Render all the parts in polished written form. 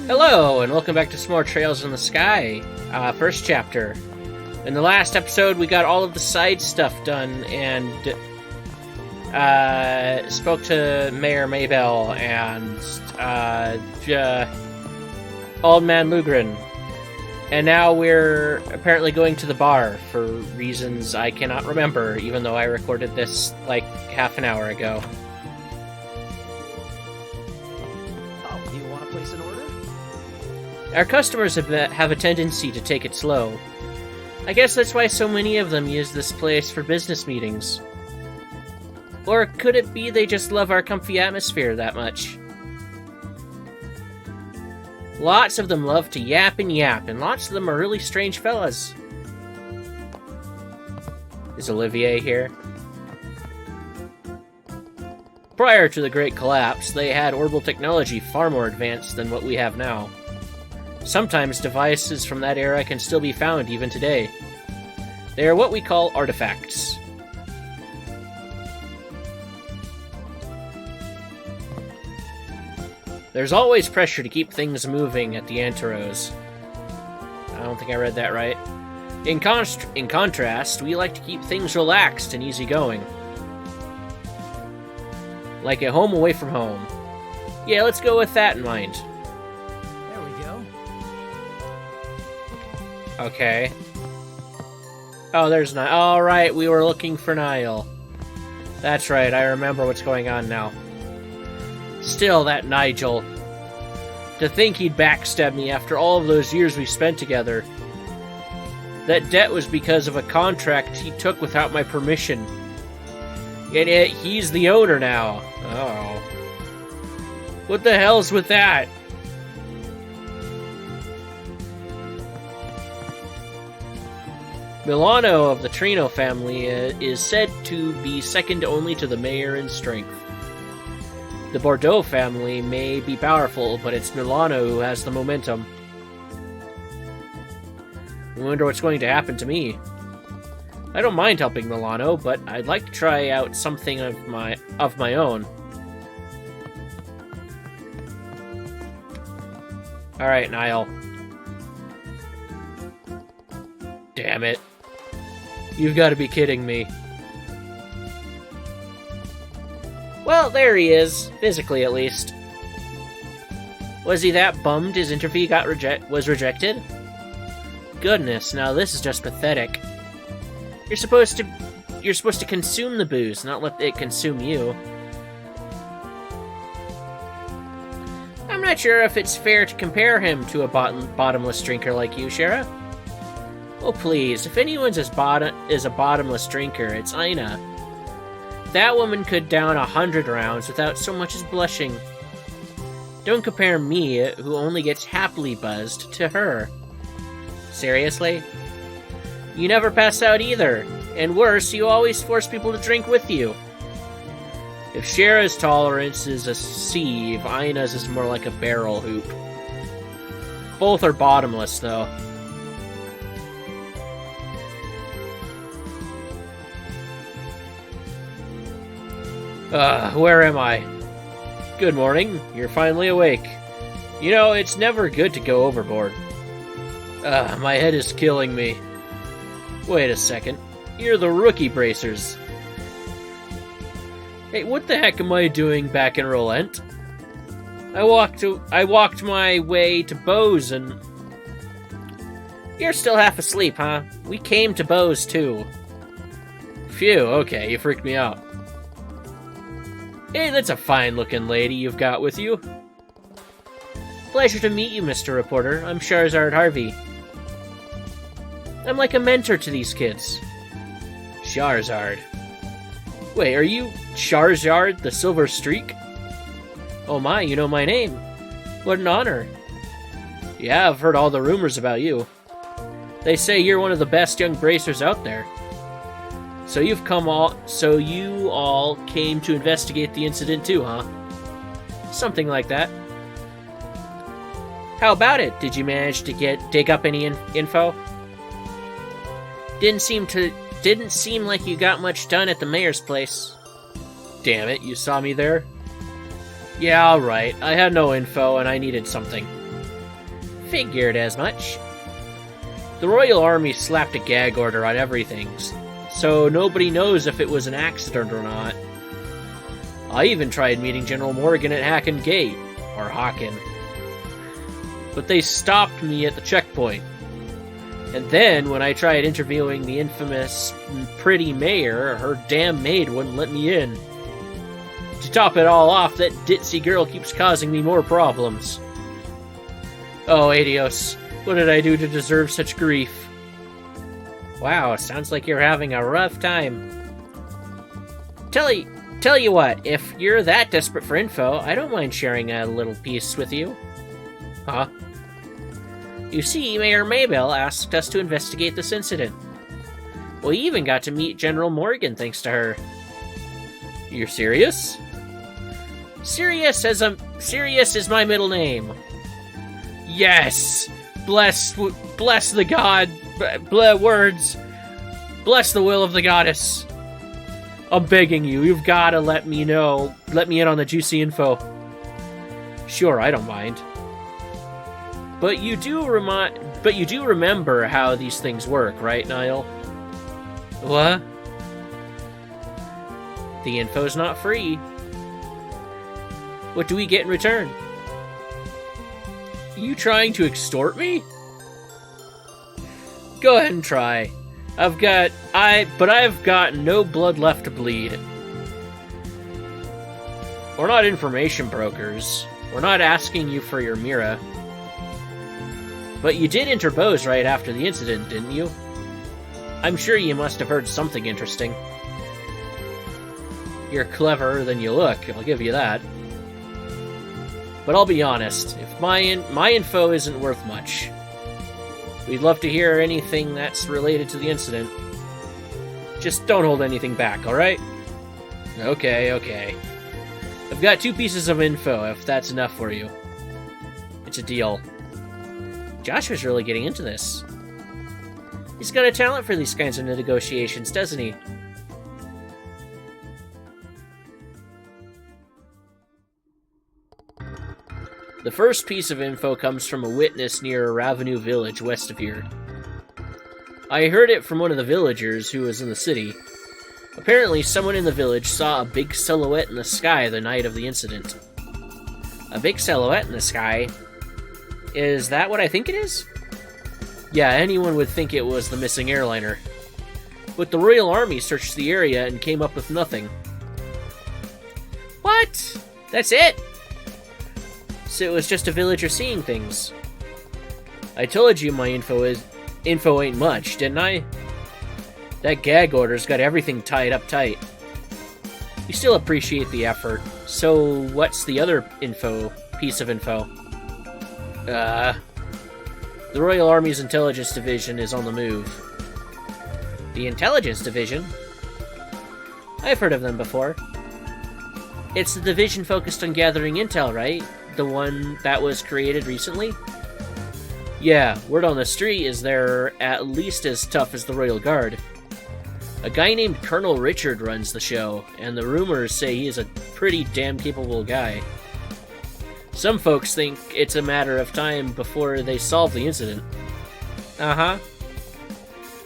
Hello, and welcome back to some more Trails in the Sky, first chapter. In the last episode, we got all of the side stuff done, and spoke to Mayor Maybell and Old Man Lugren. And now we're apparently going to the bar for reasons I cannot remember, even though I recorded this like half an hour ago. Oh, you want to place an order? Our customers have a tendency to take it slow. I guess that's why so many of them use this place for business meetings. Or could it be they just love our comfy atmosphere that much? Lots of them love to yap, and lots of them are really strange fellas. Is Olivier here? Prior to the Great Collapse, they had orbital technology far more advanced than what we have now. Sometimes devices from that era can still be found even today. They are what we call artifacts. There's always pressure to keep things moving at the Anteros. I don't think I read that right. In contrast, we like to keep things relaxed and easygoing. Like a home away from home. Yeah, let's go with that in mind. There we go. Okay. Oh, there's Niall. Alright, we were looking for Niall. That's right, I remember what's going on now. Still, that Nigel. To think he'd backstab me after all of those years we spent together. That debt was because of a contract he took without my permission. And yet he's the owner now. Oh. What the hell's with that? Milano of the Trino family is said to be second only to the mayor in strength. The Bordeaux family may be powerful, but it's Milano who has the momentum. I wonder what's going to happen to me. I don't mind helping Milano, but I'd like to try out something of my own. Alright, Niall. Damn it. You've got to be kidding me. Well, there he is. Physically, at least. Was he that bummed his interview was rejected? Goodness, now this is just pathetic. You're supposed to consume the booze, not let it consume you. I'm not sure if it's fair to compare him to a bottomless drinker like you, Shara. Oh please, if anyone's is a bottomless drinker, it's Ina. That woman could down 100 rounds without so much as blushing. Don't compare me, who only gets happily buzzed, to her. Seriously? You never pass out either, and worse, you always force people to drink with you. If Shara's tolerance is a sieve, Ina's is more like a barrel hoop. Both are bottomless, though. Where am I? Good morning, you're finally awake. You know, it's never good to go overboard. My head is killing me. Wait a second, you're the rookie bracers. Hey, what the heck am I doing back in Rolent? I walked my way to Bose and... You're still half asleep, huh? We came to Bose, too. Phew, okay, you freaked me out. Hey, that's a fine-looking lady you've got with you. Pleasure to meet you, Mr. Reporter. I'm Charizard Harvey. I'm like a mentor to these kids. Charizard. Wait, are you Charizard, the Silver Streak? Oh my, you know my name. What an honor. Yeah, I've heard all the rumors about you. They say you're one of the best young bracers out there. So you all came to investigate the incident too, huh? Something like that. How about it? Did you manage to dig up any info? Didn't seem like you got much done at the mayor's place. Damn it, you saw me there? Yeah, alright. I had no info and I needed something. Figured as much. The Royal Army slapped a gag order on everything, so nobody knows if it was an accident or not. I even tried meeting General Morgan at Hacken Gate, or Haken. But they stopped me at the checkpoint. And then, when I tried interviewing the infamous pretty mayor, her damn maid wouldn't let me in. To top it all off, that ditzy girl keeps causing me more problems. Oh, Adios, what did I do to deserve such grief? Wow, sounds like you're having a rough time. Tell you what, if you're that desperate for info, I don't mind sharing a little piece with you. Huh? You see, Mayor Maybell asked us to investigate this incident. We even got to meet General Morgan thanks to her. You're serious? Sirius is my middle name. Yes! Bless the god... words. Bless the will of the goddess. I'm begging you, you've gotta let me in on the juicy info. Sure, I don't mind. But you do remember how these things work, right, Niall? What? The info's not free. What do we get in return? You trying to extort me? Go ahead and try. I've got no blood left to bleed. We're not information brokers. We're not asking you for your Mira. But you did interpose right after the incident, didn't you? I'm sure you must have heard something interesting. You're cleverer than you look, I'll give you that. But I'll be honest, if my info isn't worth much. We'd love to hear anything that's related to the incident. Just don't hold anything back, alright? Okay. I've got 2 pieces of info, if that's enough for you. It's a deal. Joshua's really getting into this. He's got a talent for these kinds of negotiations, doesn't he? The first piece of info comes from a witness near Ravennue Village west of here. I heard it from one of the villagers who was in the city. Apparently, someone in the village saw a big silhouette in the sky the night of the incident. A big silhouette in the sky? Is that what I think it is? Yeah, anyone would think it was the missing airliner. But the Royal Army searched the area and came up with nothing. What? That's it? So it was just a villager seeing things. I told you my info ain't much, didn't I? That gag order's got everything tied up tight. We still appreciate the effort. So what's the other piece of info? The Royal Army's Intelligence Division is on the move. The Intelligence Division? I've heard of them before. It's the division focused on gathering intel, right? The one that was created recently? Yeah, word on the street is they're at least as tough as the Royal Guard. A guy named Colonel Richard runs the show, and the rumors say he is a pretty damn capable guy. Some folks think it's a matter of time before they solve the incident. Uh-huh.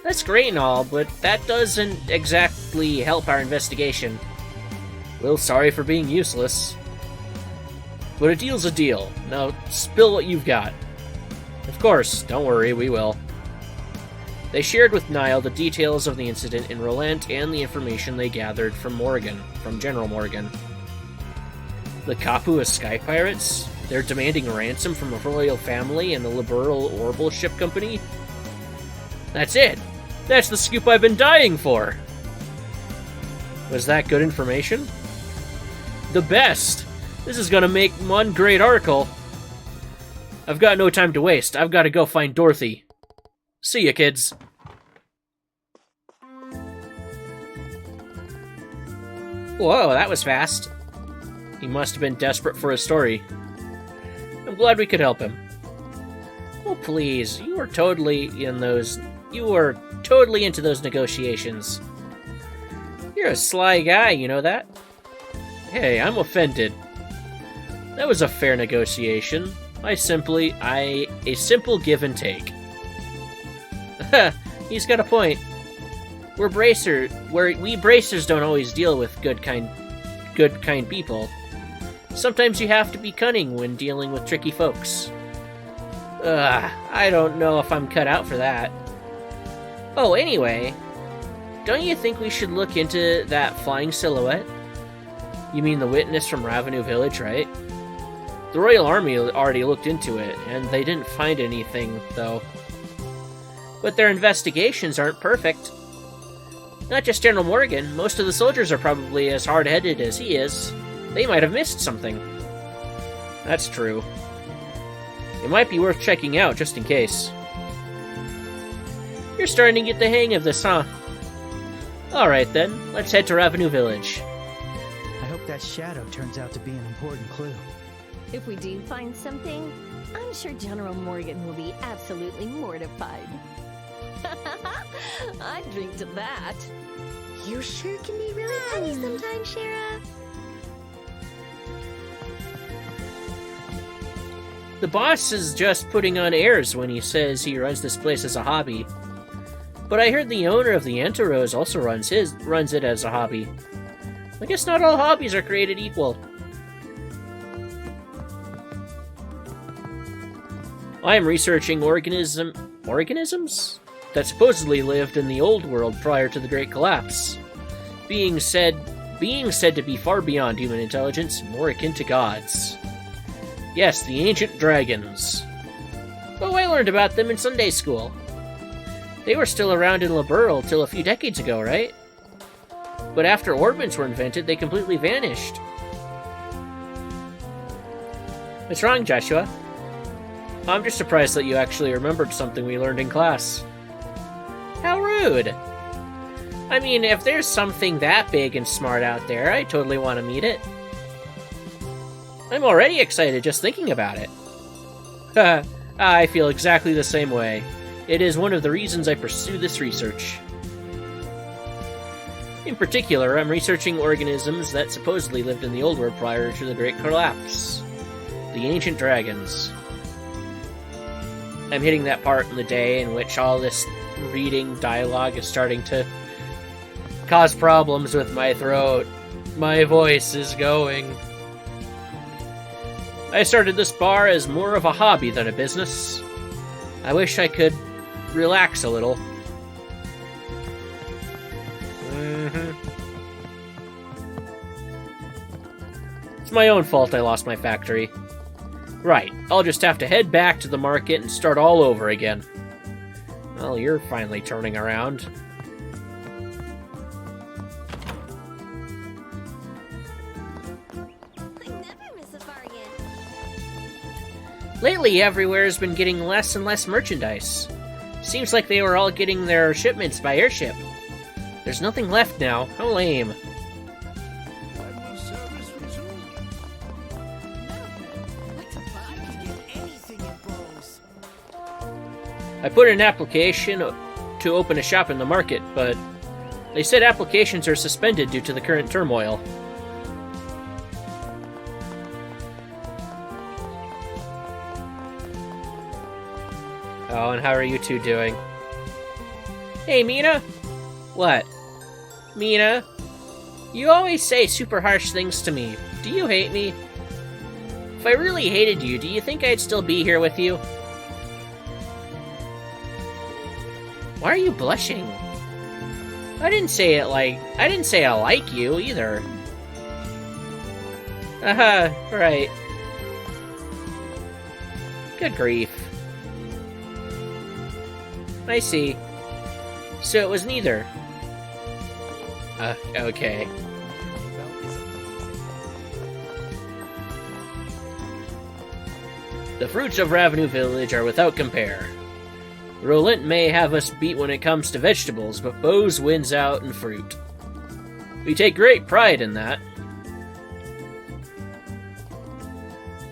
That's great and all, but that doesn't exactly help our investigation. Well, sorry for being useless. But a deal's a deal. Now, spill what you've got. Of course, don't worry, we will. They shared with Niall the details of the incident in Roland and the information they gathered from General Morgan. The Kapua Sky Pirates? They're demanding ransom from the royal family and the Liberal Orbital Ship Company? That's it! That's the scoop I've been dying for! Was that good information? The best! This is gonna make one great article. I've got no time to waste. I've got to go find Dorothy. See ya, kids. Whoa, that was fast. He must have been desperate for a story. I'm glad we could help him. Oh, please. You were totally into those negotiations. You're a sly guy, you know that? Hey, I'm offended. That was a fair negotiation. A simple give and take. He's got a point. We bracers don't always deal with good kind people. Sometimes you have to be cunning when dealing with tricky folks. I don't know if I'm cut out for that. Oh, anyway, don't you think we should look into that flying silhouette? You mean the witness from Ravennue Village, right? The Royal Army already looked into it, and they didn't find anything, though. But their investigations aren't perfect. Not just General Morgan, most of the soldiers are probably as hard-headed as he is. They might have missed something. That's true. It might be worth checking out, just in case. You're starting to get the hang of this, huh? Alright then, let's head to Ravennue Village. I hope that shadow turns out to be an important clue. If we do find something, I'm sure General Morgan will be absolutely mortified. I'd drink to that. You sure can be really funny sometimes, Shara. The boss is just putting on airs when he says he runs this place as a hobby. But I heard the owner of the Antarose also runs it as a hobby. I guess not all hobbies are created equal. I am researching organisms that supposedly lived in the old world prior to the Great Collapse, being said to be far beyond human intelligence, more akin to gods. Yes, the ancient dragons. Oh, I learned about them in Sunday school. They were still around in Liberl till a few decades ago, right? But after orbits were invented, they completely vanished. What's wrong, Joshua? I'm just surprised that you actually remembered something we learned in class. How rude! I mean, if there's something that big and smart out there, I totally want to meet it. I'm already excited just thinking about it. I feel exactly the same way. It is one of the reasons I pursue this research. In particular, I'm researching organisms that supposedly lived in the old world prior to the Great Collapse. The ancient dragons. I'm hitting that part in the day in which all this reading dialogue is starting to cause problems with my throat. My voice is going. I started this bar as more of a hobby than a business. I wish I could relax a little. It's my own fault I lost my factory. Right, I'll just have to head back to the market and start all over again. Well, you're finally turning around. I never miss a bargain. Lately, everywhere's been getting less and less merchandise. Seems like they were all getting their shipments by airship. There's nothing left now. How lame. I put in an application to open a shop in the market, but they said applications are suspended due to the current turmoil. Oh, and how are you two doing? Hey, Mina? What? Mina? You always say super harsh things to me. Do you hate me? If I really hated you, do you think I'd still be here with you? Why are you blushing? I didn't say I like you, either. Right. Good grief. I see. So it was neither. Okay. The fruits of Ravennue Village are without compare. Roland may have us beat when it comes to vegetables, but Bose wins out in fruit. We take great pride in that.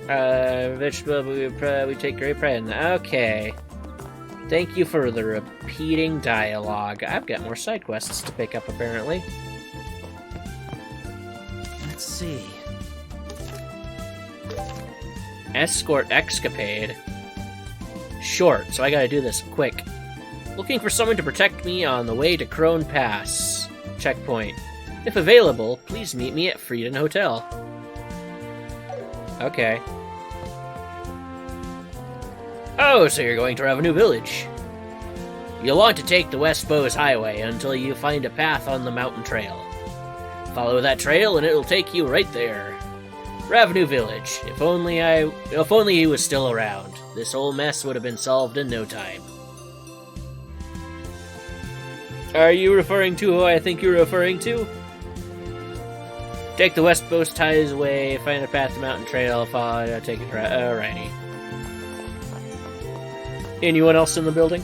Vegetable, we take great pride in that. Okay. Thank you for the repeating dialogue. I've got more side quests to pick up, apparently. Let's see. escort escapade. Short, so I gotta do this quick. Looking for someone to protect me on the way to Crone Pass. Checkpoint. If available, please meet me at Frieden Hotel. Okay. Oh, so you're going to Ravennue Village. You'll want to take the West Bowes Highway until you find a path on the mountain trail. Follow that trail and it'll take you right there. Ravennue Village. If only he was still around. This whole mess would have been solved in no time. Are you referring to who I think you're referring to? Take the West Bowes Highway, find a path to mountain trail, follow, take it right. Alrighty. Anyone else in the building?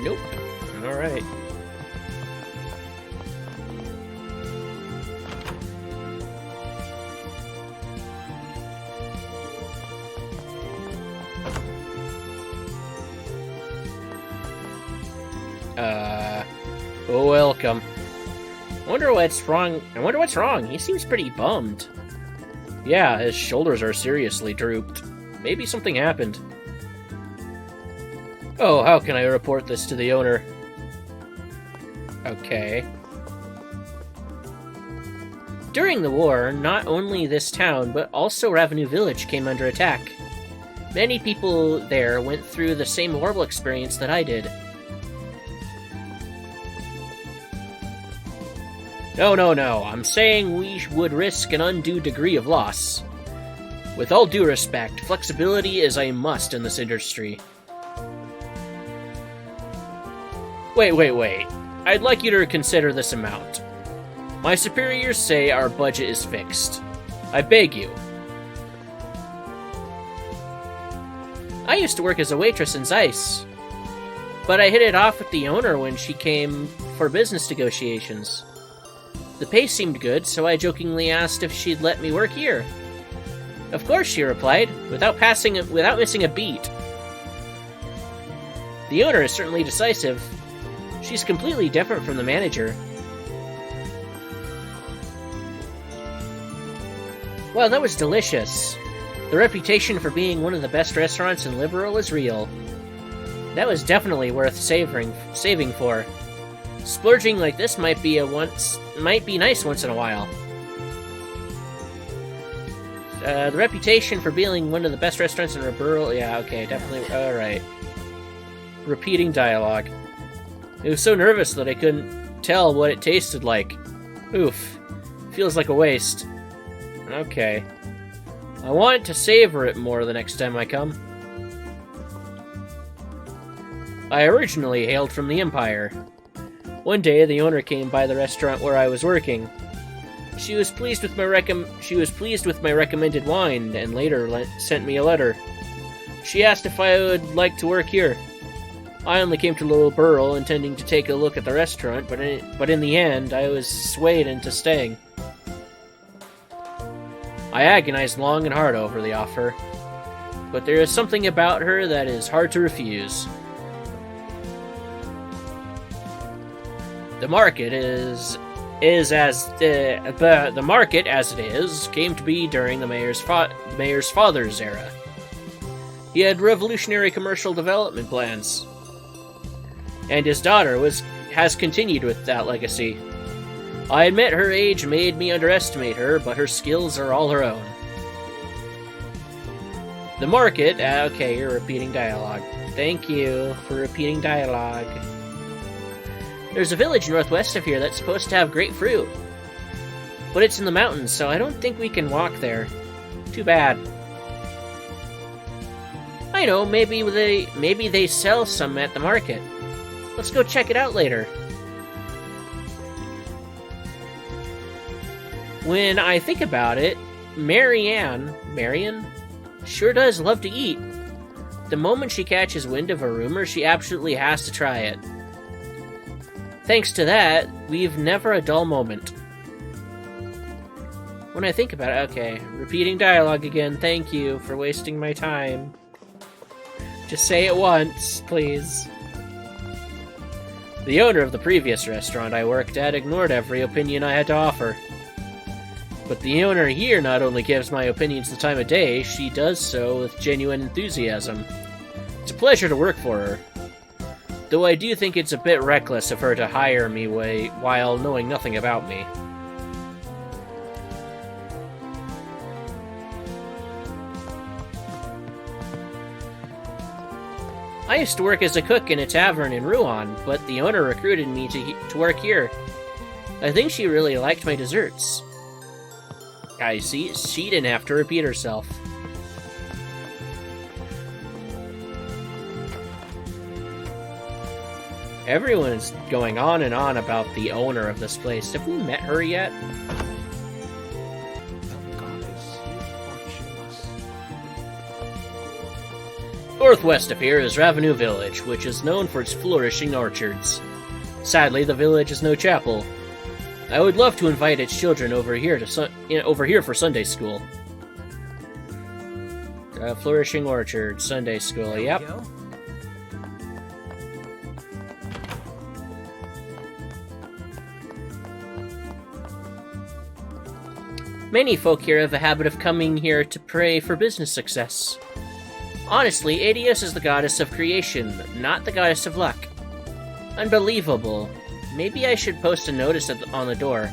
Nope. Alright. Welcome. I wonder what's wrong. He seems pretty bummed. Yeah, his shoulders are seriously drooped. Maybe something happened. Oh, how can I report this to the owner? Okay. During the war, not only this town, but also Ravennue Village came under attack. Many people there went through the same horrible experience that I did. No. I'm saying we would risk an undue degree of loss. With all due respect, flexibility is a must in this industry. Wait. I'd like you to consider this amount. My superiors say our budget is fixed. I beg you. I used to work as a waitress in Zeiss, but I hit it off with the owner when she came for business negotiations. The pay seemed good, so I jokingly asked if she'd let me work here. Of course, she replied, without missing a beat. The owner is certainly decisive. She's completely different from the manager. Wow, that was delicious. The reputation for being one of the best restaurants in Liberal is real. That was definitely worth saving for. Splurging like this might be nice once in a while. The reputation for being one of the best restaurants in Liberal, yeah, okay, definitely, alright. Repeating dialogue. It was so nervous that I couldn't tell what it tasted like. Oof. Feels like a waste. Okay. I want to savor it more the next time I come. I originally hailed from the Empire. One day, the owner came by the restaurant where I was working. She was pleased with my recommended wine, and later sent me a letter. She asked if I would like to work here. I only came to Little Burl intending to take a look at the restaurant, but in the end, I was swayed into staying. I agonized long and hard over the offer, but there is something about her that is hard to refuse. The market as it is came to be during the mayor's father's era. He had revolutionary commercial development plans, and his daughter has continued with that legacy. I admit her age made me underestimate her, but her skills are all her own. The market, okay, you're repeating dialogue. Thank you for repeating dialogue. There's a village northwest of here that's supposed to have great fruit. But it's in the mountains, so I don't think we can walk there. Too bad. I know, maybe they sell some at the market. Let's go check it out later. When I think about it, Marion, sure does love to eat. The moment she catches wind of a rumor, she absolutely has to try it. Thanks to that, we've never a dull moment. When I think about it, okay, repeating dialogue again, thank you for wasting my time. Just say it once, please. The owner of the previous restaurant I worked at ignored every opinion I had to offer. But the owner here not only gives my opinions the time of day, she does so with genuine enthusiasm. It's a pleasure to work for her. Though I do think it's a bit reckless of her to hire me while knowing nothing about me. I used to work as a cook in a tavern in Rouen, but the owner recruited me to work here. I think she really liked my desserts. I see, she didn't have to repeat herself. Everyone's going on and on about the owner of this place. Have we met her yet? Northwest of here is Ravennue Village, which is known for its flourishing orchards. Sadly, the village has no chapel. I would love to invite its children over here for Sunday school. Flourishing Orchard, Sunday school, yep. Many folk here have a habit of coming here to pray for business success. Honestly, Adios is the goddess of creation, not the goddess of luck. Unbelievable. Maybe I should post a notice on the door.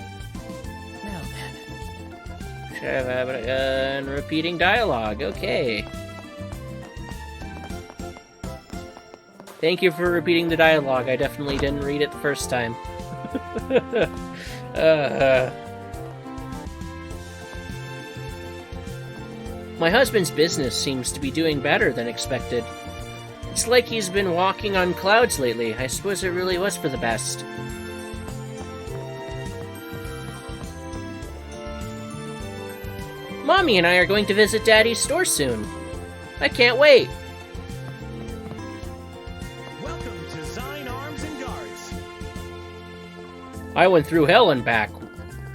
Now then. Repeating dialogue, okay. Thank you for repeating the dialogue. I definitely didn't read it the first time. My husband's business seems to be doing better than expected. It's like he's been walking on clouds lately. I suppose it really was for the best. Mommy and I are going to visit Daddy's store soon. I can't wait. Welcome to Zine Arms and Guards. I went through hell and back,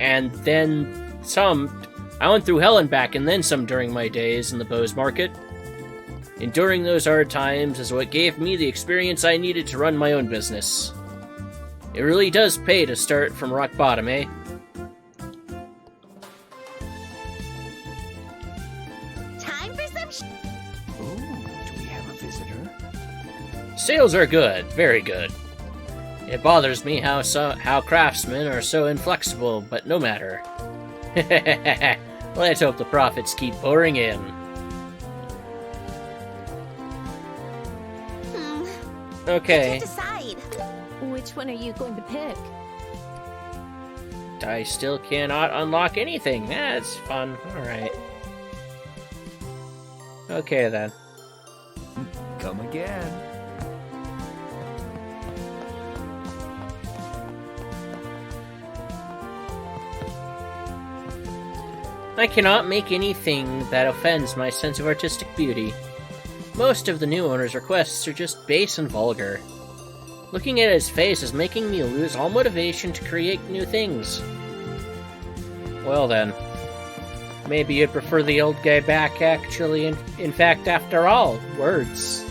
and then some. I went through hell and back and then some during my days in the Bose Market. Enduring those hard times is what gave me the experience I needed to run my own business. It really does pay to start from rock bottom, eh? Time for some Ooh, do we have a visitor? Sales are good, very good. It bothers me how craftsmen are so inflexible, but no matter. Let's hope the profits keep pouring in. Okay. decide. Which one are you going to pick? I still cannot unlock anything. That's fun. Alright. Okay then. Come again. I cannot make anything that offends my sense of artistic beauty. Most of the new owner's requests are just base and vulgar. Looking at his face is making me lose all motivation to create new things. Well then. Maybe you'd prefer the old guy back, actually. In fact, after all, words.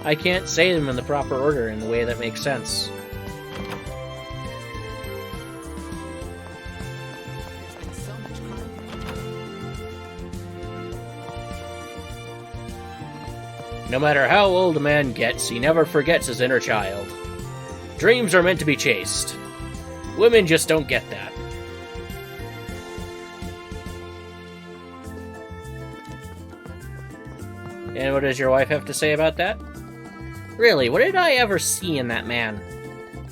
I can't say them in the proper order in the way that makes sense. No matter how old a man gets, he never forgets his inner child. Dreams are meant to be chased. Women just don't get that. And what does your wife have to say about that? Really, what did I ever see in that man?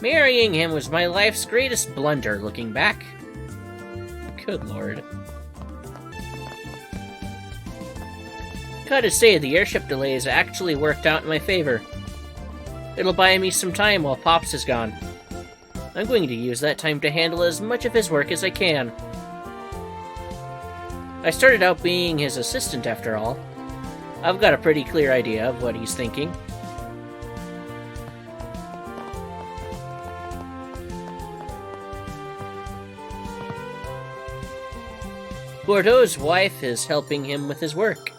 Marrying him was my life's greatest blunder, looking back. Good lord. Gotta say, the airship delays actually worked out in my favor. It'll buy me some time while Pops is gone. I'm going to use that time to handle as much of his work as I can. I started out being his assistant after all. I've got a pretty clear idea of what he's thinking. Bordeaux's wife is helping him with his work.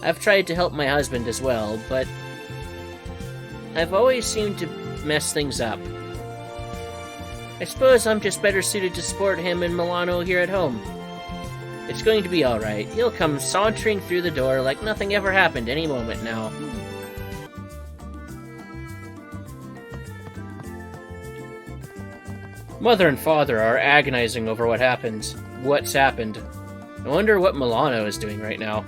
I've tried to help my husband as well, but I've always seemed to mess things up. I suppose I'm just better suited to support him and Milano here at home. It's going to be alright. He'll come sauntering through the door like nothing ever happened any moment now. Mother and father are agonizing over what's happened. I wonder what Milano is doing right now.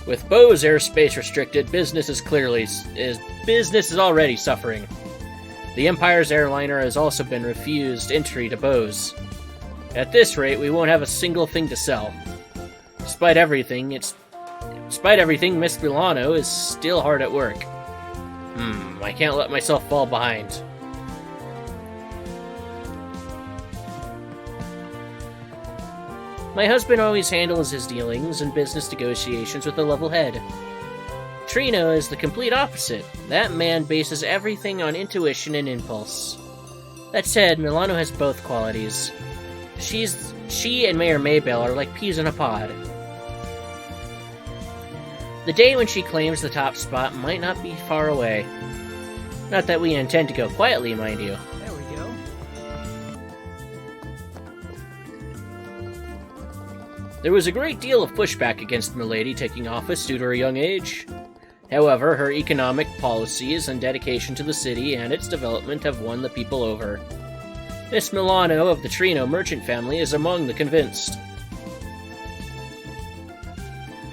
With Bo's airspace restricted, business is already suffering. The Empire's airliner has also been refused entry to Bo's. At this rate, we won't have a single thing to sell. Despite everything, Miss Milano is still hard at work. I can't let myself fall behind. My husband always handles his dealings and business negotiations with a level head. Trino is the complete opposite. That man bases everything on intuition and impulse. That said, Milano has both qualities. She and Mayor Maybell are like peas in a pod. The day when she claims the top spot might not be far away. Not that we intend to go quietly, mind you. There we go. There was a great deal of pushback against Milady taking office due to her young age. However, her economic policies and dedication to the city and its development have won the people over. Miss Milano of the Trino merchant family is among the convinced.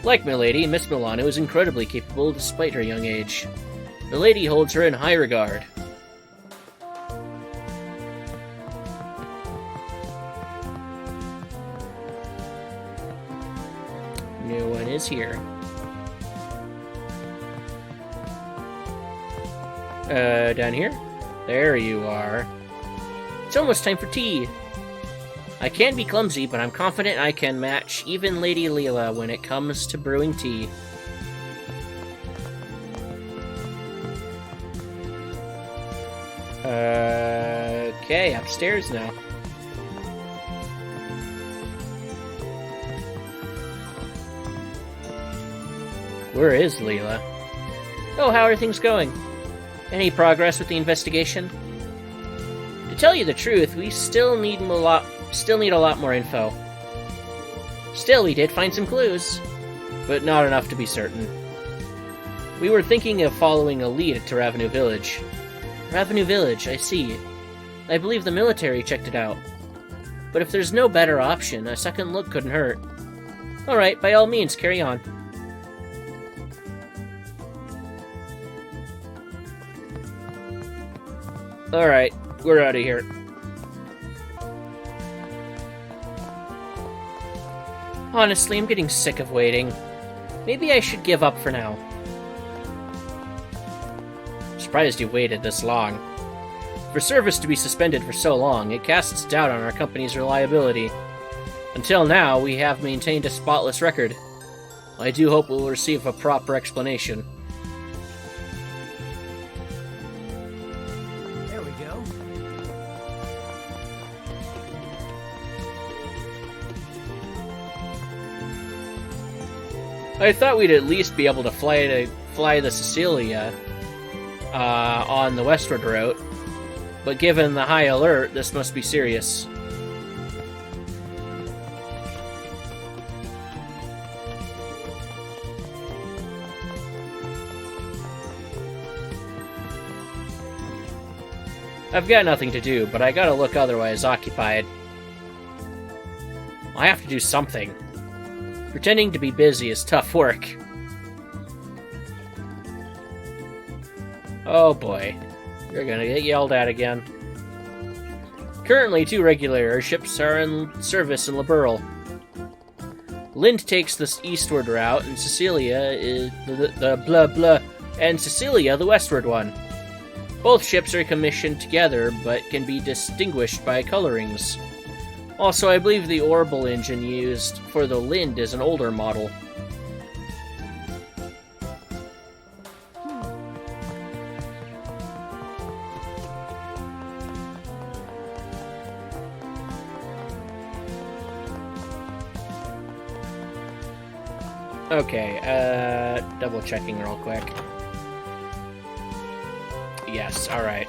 Like Milady, Miss Milano is incredibly capable despite her young age. Milady holds her in high regard. No one is here. Down here? There you are. It's almost time for tea. I can be clumsy, but I'm confident I can match even Lady Leela when it comes to brewing tea. Okay, upstairs now. Where is Leela? Oh, how are things going? Any progress with the investigation? To tell you the truth, we still need a lot more info. Still, we did find some clues, but not enough to be certain. We were thinking of following a lead to Ravennue Village. Ravennue Village, I see. I believe the military checked it out. But if there's no better option, a second look couldn't hurt. Alright, by all means, carry on. Alright, we're out of here. Honestly, I'm getting sick of waiting. Maybe I should give up for now. Surprised you waited this long. For service to be suspended for so long, it casts doubt on our company's reliability. Until now, we have maintained a spotless record. I do hope we'll receive a proper explanation. There we go. I thought we'd at least be able to fly the Cecilia on the westward route, but given the high alert, this must be serious. I've got nothing to do, but I gotta look otherwise occupied. I have to do something. Pretending to be busy is tough work. Oh boy. You're gonna get yelled at again. Currently, 2 regular airships are in service in Liberl. Lind takes the eastward route, and Cecilia is Cecilia the westward one. Both ships are commissioned together, but can be distinguished by colorings. Also, I believe the orbital engine used for the Lind is an older model. Okay, double checking real quick. Yes, alright.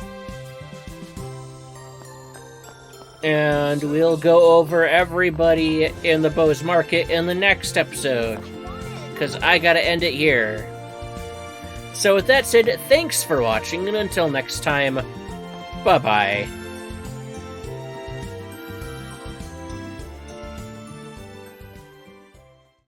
And we'll go over everybody in the Bose Market in the next episode, because I gotta end it here. So with that said, thanks for watching, and until next time, bye-bye.